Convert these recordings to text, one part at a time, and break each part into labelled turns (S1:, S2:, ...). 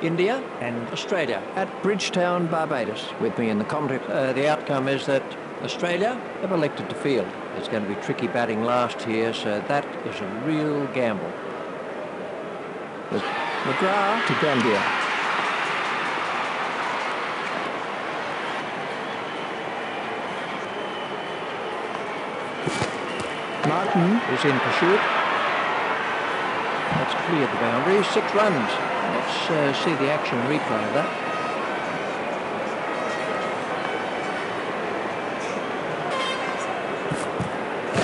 S1: India and Australia at Bridgetown, Barbados. With me in the commentary, the outcome is that Australia have elected to field. It's going to be tricky batting last here, so that is a real gamble. McGrath to Gambia. Martin is in pursuit. That's cleared the boundary. 6 runs. Let's see the action replay of that.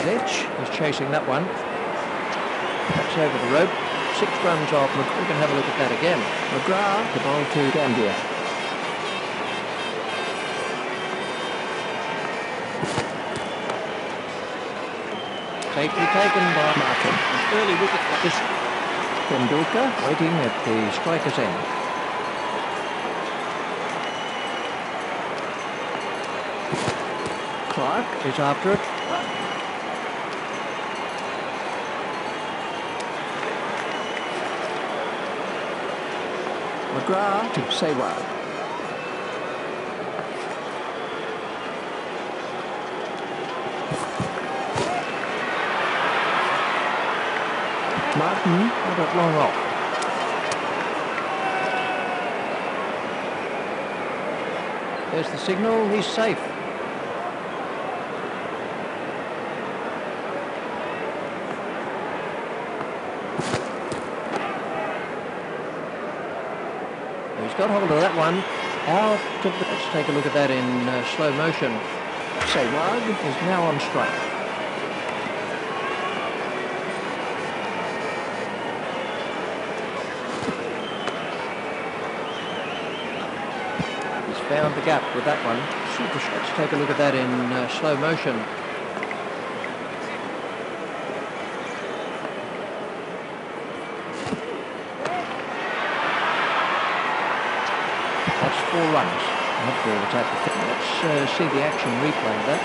S1: Edge is chasing that one. That's over the rope. 6 runs off. We can have a look at that again. McGrath to bowl to Gambia. Safely taken by Martin. An early wicket for this. Tendulkar waiting at the striker's end. Clark is after it. McGrath to Sehwag. Martin not that long off. There's the signal, he's safe. He's got hold of that one. Out to the, let's take a look at that in slow motion. Sehwag is now on strike. Found the gap with that one. Super shot. Let's take a look at that in slow motion. That's 4 runs. That ball was at the fit. Let's see the action replay of that.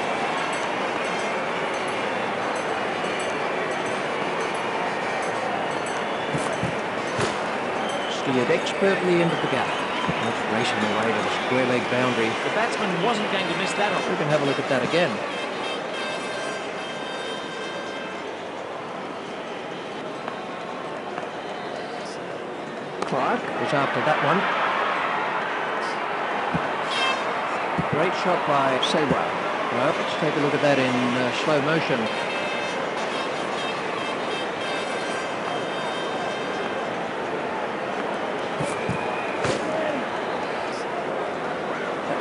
S1: Steered expertly into the gap. That's racing away to the square leg boundary.
S2: The batsman wasn't going to miss that off.
S1: We can have a look at that again. Clark is after that one. Great shot by Sehwag. Well, let's take a look at that in slow motion.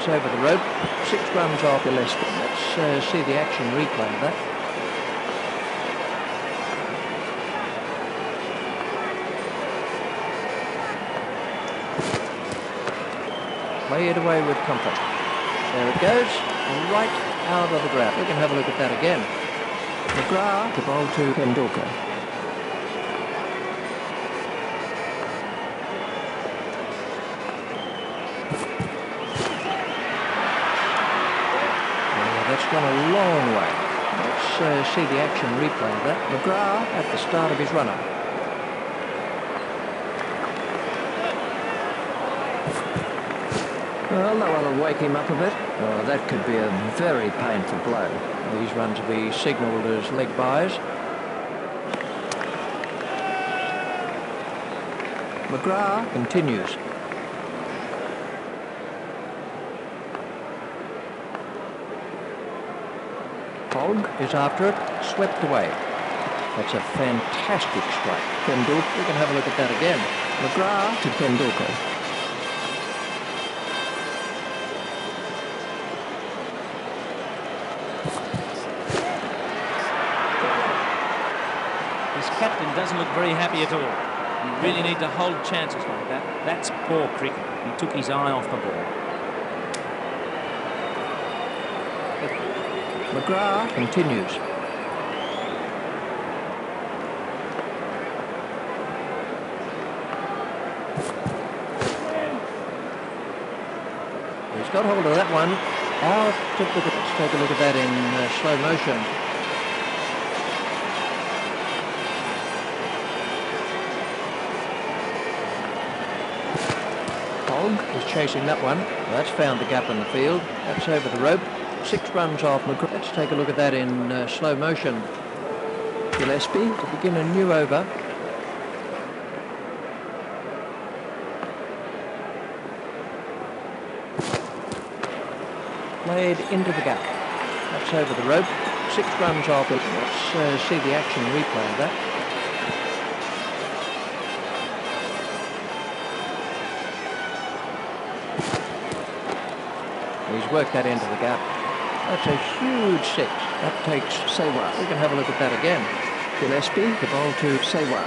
S1: Over the rope, 6 runs off Gillespie. Let's see the action replay of that. Play it away with comfort. There it goes, right out of the ground. We can have a look at that again. McGrath to bowl to Tendulkar. That's gone a long way. Let's see the action replay of that. McGrath at the start of his run-up. Well, that one will wake him up a bit. Oh, that could be a very painful blow. These runs will be signalled as leg byes. McGrath continues. Hogg is after it, swept away. That's a fantastic strike. Tendulkar, we can have a look at that again. McGrath to Tendulkar.
S2: His captain doesn't look very happy at all. You really need to hold chances like that. That's poor cricket. He took his eye off the ball.
S1: McGrath continues. He's got hold of that one. Out to the, let's take a look at that in slow motion. Hogg is chasing that one. That's found the gap in the field. That's over the rope. 6 runs off McGrath. Let's take a look at that in slow motion. Gillespie to begin a new over. Played into the gap. That's over the rope. 6 runs off. Let's see the action replay of that. He's worked that into the gap. That's a huge 6. That takes Sewa. We can have a look at that again. Gillespie, the ball to Sewa.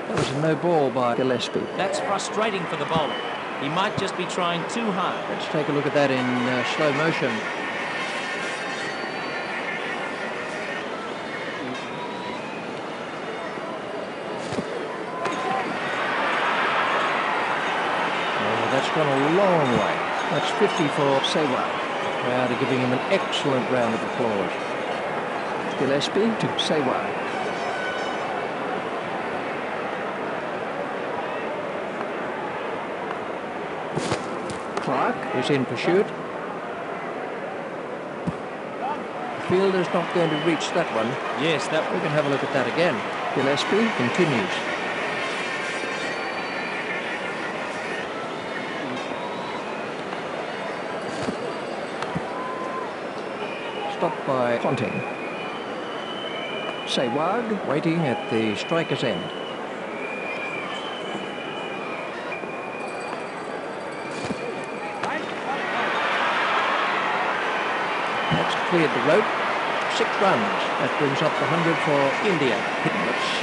S1: That was a no ball by Gillespie.
S2: That's frustrating for the bowler. He might just be trying too hard.
S1: Let's take a look at that in slow motion. That's gone a long way. That's 50 for Sewa. The crowd are giving him an excellent round of applause. Gillespie to Sewa. Clark is in pursuit. The fielder's not going to reach that one.
S2: Yes, that
S1: we can have a look at that again. Gillespie continues. Stopped by Daunting. Sehwag waiting at the striker's end. That's cleared the rope. 6 runs. That brings up the 100 for India.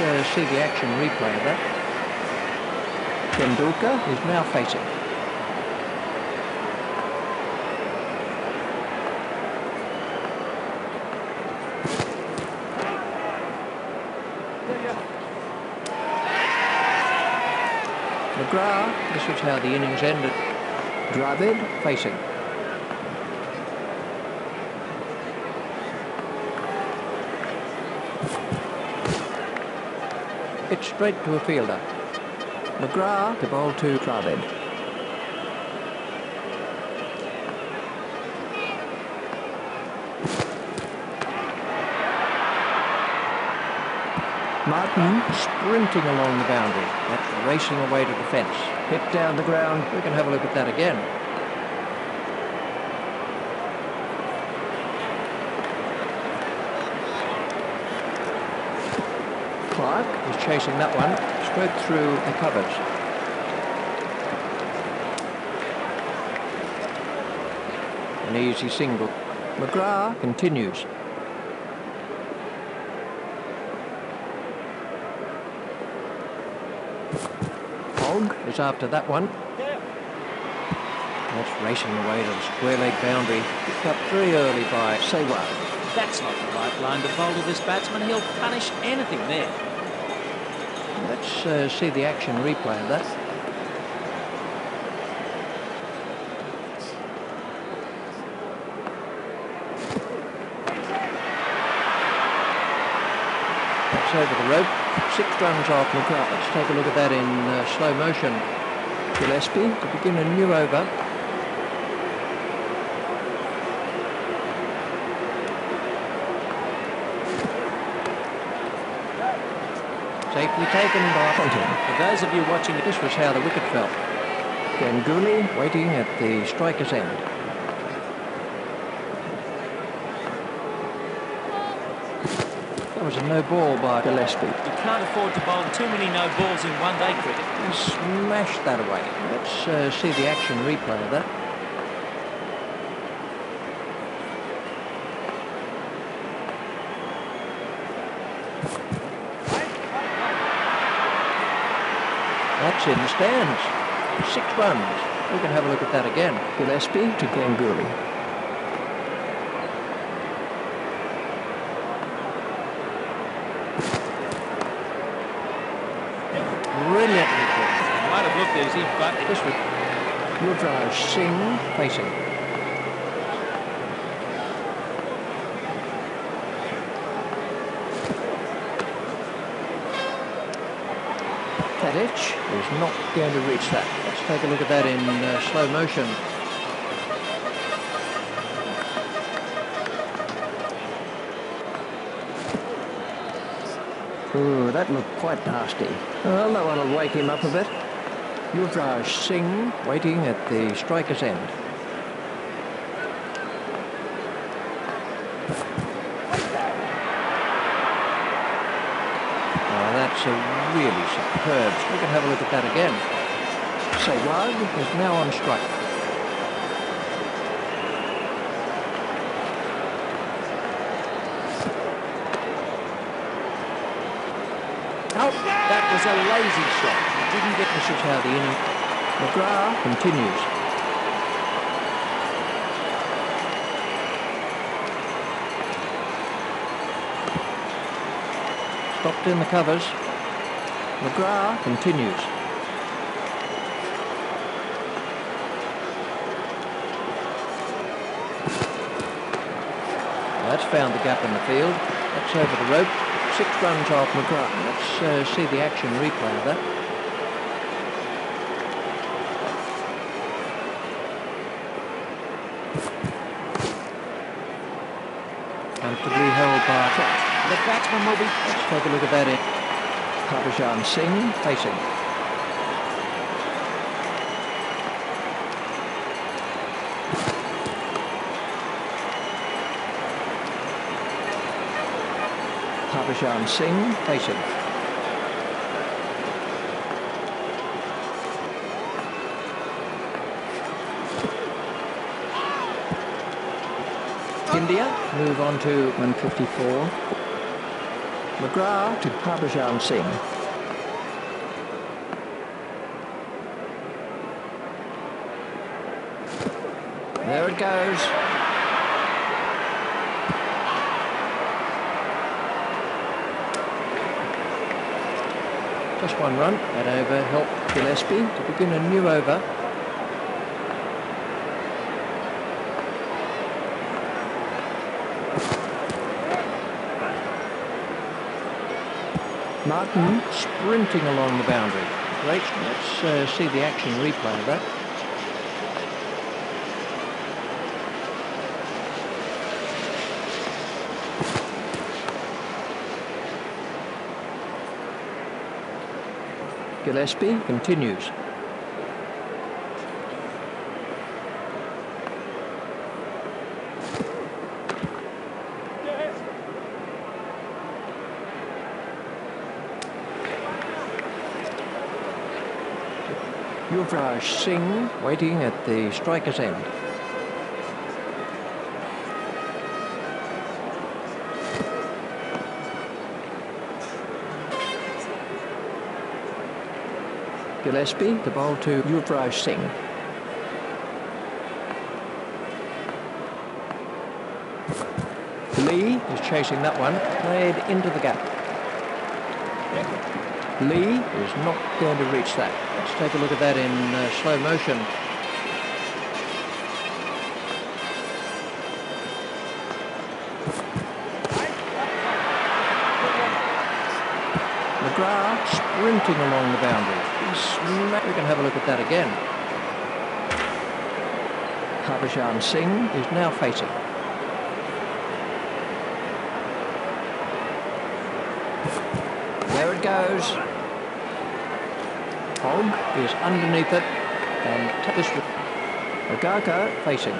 S1: Let's see the action replay of that. Tendulkar is now facing. McGrath, this is how the innings ended. Dravid facing. It's straight to a fielder. McGrath to bowl to Dravid. Martin sprinting along the boundary. That's racing away to the fence. Hit down the ground. We can have a look at that again. Clark is chasing that one. Straight through the covers. An easy single. McGrath continues. Hogg is after that one. That's racing away to the square leg boundary. Picked up very early by Sewa.
S2: That's not the right line to bowl to this batsman. He'll punish anything there.
S1: Let's see the action replay of that. That's over the rope. 6 runs off McGrath. Let's take a look at that in slow motion. Gillespie to begin a new over. Safely taken by Daunting.
S2: For those of you watching,
S1: this was how the wicket fell. Ganguly waiting at the striker's end. That was a no ball by Gillespie.
S2: You can't afford to bowl too many no balls in one-day cricket.
S1: He smashed that away. Let's see the action replay of that. That's in the stands. 6 runs. We can have a look at that again. Gillespie to Ganguly. Brilliantly good.
S2: Might have looked easy, but
S1: this was Yuvraj Singh facing. That edge is not going to reach that. Let's take a look at that in slow motion. Ooh, that looked quite nasty. Well, that one will wake him up a bit. Yuvraj Singh waiting at the striker's end. Oh, that's a really superb. We can have a look at that again. Sehwag is now on strike. Oh, that was a lazy shot. He didn't get this is how the inning. McGrath continues. Stopped in the covers. McGrath continues. That's found the gap in the field. That's over the rope. 6 runs off McGrath. Let's see the action replay of that. Comfortably held by the batsman will be. Let's take a look at that in. Beausejour Singh facing. Beausejour Singh facing. India move on to 154. McGrath to Beausejour Singh. There it goes. Just one run. That over helped Gillespie to begin a new over. Martin sprinting along the boundary. Great. Let's see the action replay of that. Gillespie continues. Yuvraj Singh waiting at the striker's end. Gillespie, the ball to Yuvraj Singh. Lee is chasing that one, played into the gap. Lee is not going to reach that. Let's take a look at that in slow motion. McGrath sprinting along the boundary. We can have a look at that again. Beausejour Singh is now facing. There it goes. Hogg is underneath it and this with Agaka facing.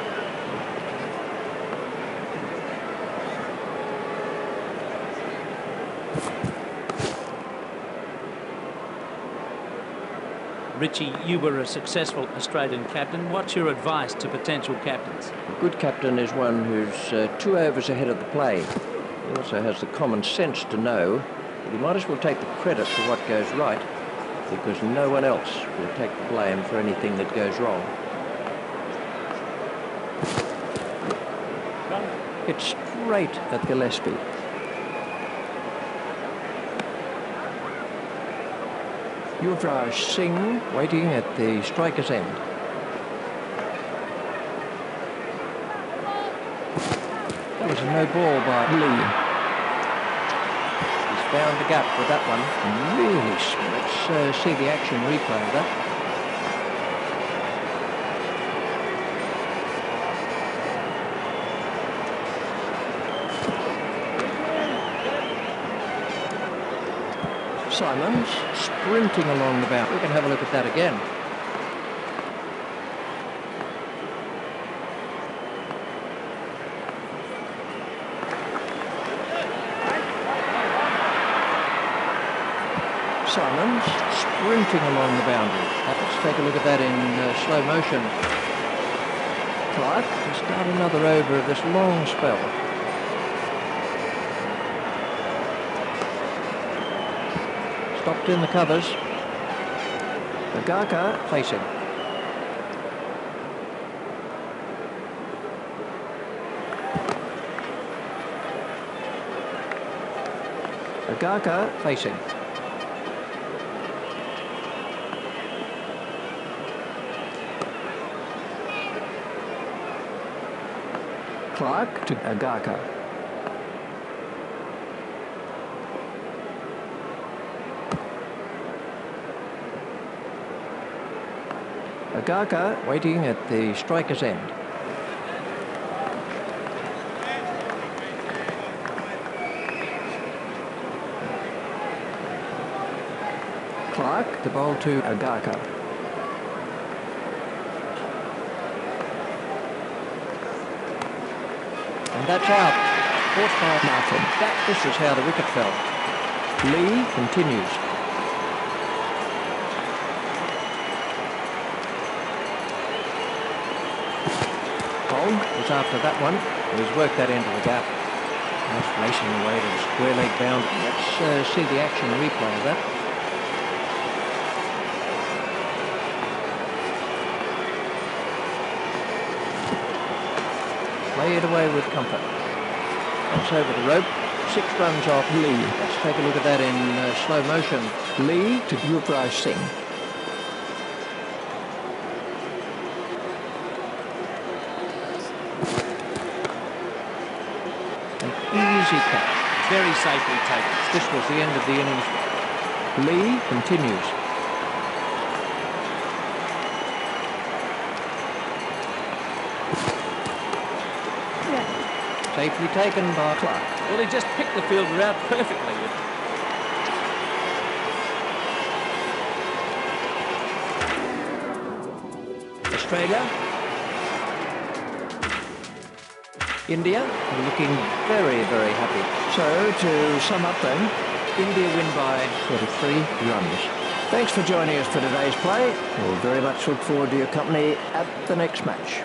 S2: Richie, you were a successful Australian captain. What's your advice to potential captains?
S1: A good captain is one who's 2 overs ahead of the play. He also has the common sense to know that he might as well take the credit for what goes right, because no one else will take the blame for anything that goes wrong. It's straight at Gillespie. Yuvraj Singh waiting at the striker's end. That was a no ball by Lee. He's found the gap with that one. Really smart. Let's see the action replay of that. Simons sprinting along the boundary. We can have a look at that again. Simons sprinting along the boundary. Let's take a look at that in slow motion. Clark to start another over of this long spell. Stopped in the covers. Agaka facing. Agaka facing. Clark to Agaka. Agaka waiting at the striker's end. Clark to bowl to Agaka. And that's out. Caught by Martin. This is how the wicket fell. Lee continues. Hogg was after that one. He's worked that into the gap. That's racing away to the square leg boundary. Let's see the action replay of that. Play it away with comfort. That's over the rope. 6 runs off Lee. Let's take a look at that in slow motion. Lee to Yuvraj Singh. An easy catch.
S2: Very safely taken.
S1: This was the end of the innings. Lee continues. Safely taken by Clark.
S2: Well, he just picked the fielder out perfectly.
S1: Australia. India looking very, very happy. So, to sum up then, India win by 43 runs. Thanks for joining us for today's play. We'll very much look forward to your company at the next match.